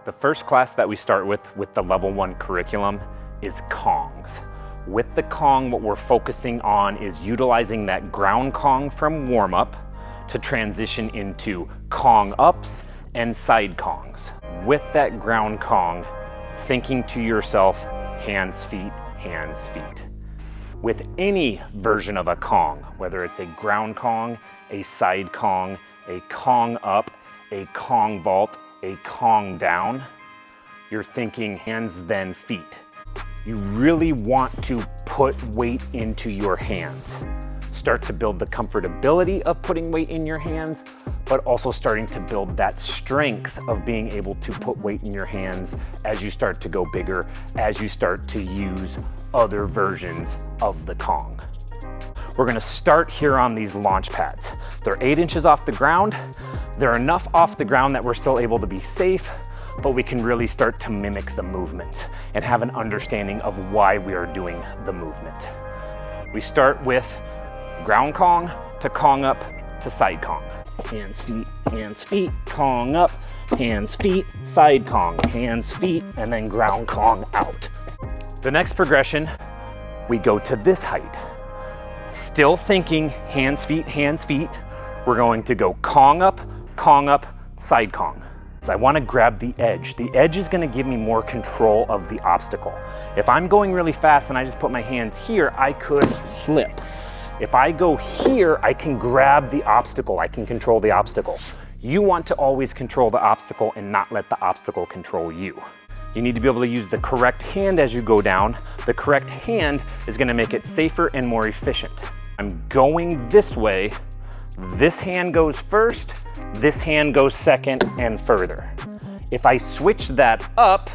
The first class that we start with the level 1 curriculum is Kongs. With the Kong, what we're focusing on is utilizing that ground Kong from warm-up to transition into Kong ups and side Kongs. With that ground Kong, thinking to yourself, hands, feet, hands, feet. With any version of a Kong, whether it's a ground Kong, a side Kong, a Kong up, a Kong vault, a Kong down, you're thinking hands then feet. You really want to put weight into your hands. Start to build the comfortability of putting weight in your hands, but also starting to build that strength of being able to put weight in your hands as you start to go bigger, as you start to use other versions of the Kong. We're gonna start here on these launch pads. They're 8 inches off the ground. They're enough off the ground that we're still able to be safe, but we can really start to mimic the movement and have an understanding of why we are doing the movement. We start with ground Kong to Kong up to side Kong. Hands, feet, Kong up, hands, feet, side Kong, hands, feet, and then ground Kong out. The next progression, we go to this height. Still thinking hands, feet, we're going to go Kong up, side Kong. So I want to grab the edge. The edge is going to give me more control of the obstacle. If I'm going really fast and I just put my hands here, I could slip. If I go here, I can grab the obstacle. I can control the obstacle. You want to always control the obstacle and not let the obstacle control you. You need to be able to use the correct hand as you go down. The correct hand is going to make it safer and more efficient. I'm going this way. This hand goes first, this hand goes second and further. If I switch that up,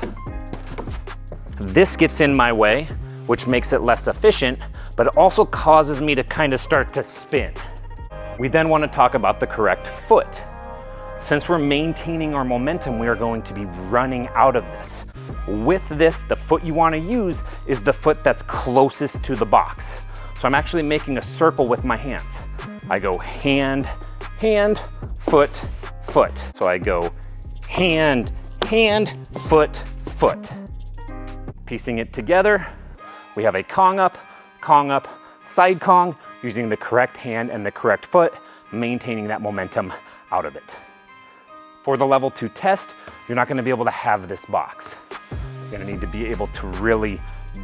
this gets in my way, which makes it less efficient, but it also causes me to kind of start to spin. We then want to talk about the correct foot. Since we're maintaining our momentum, we are going to be running out of this. With this, the foot you want to use is the foot that's closest to the box. So I'm actually making a circle with my hands. I go hand, foot, foot. So I go hand, foot, foot. Piecing it together, we have a Kong up, side Kong, using the correct hand and the correct foot, maintaining that momentum out of it. For the level 2 test, you're not going to be able to have this box. You're going to need to be able to really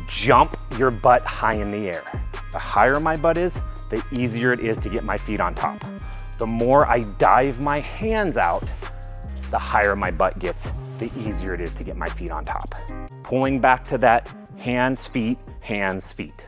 jump your butt high in the air. The higher my butt is, the easier it is to get my feet on top. The more I dive my hands out, the higher my butt gets, the easier it is to get my feet on top. Pulling back to that hands, feet, hands, feet.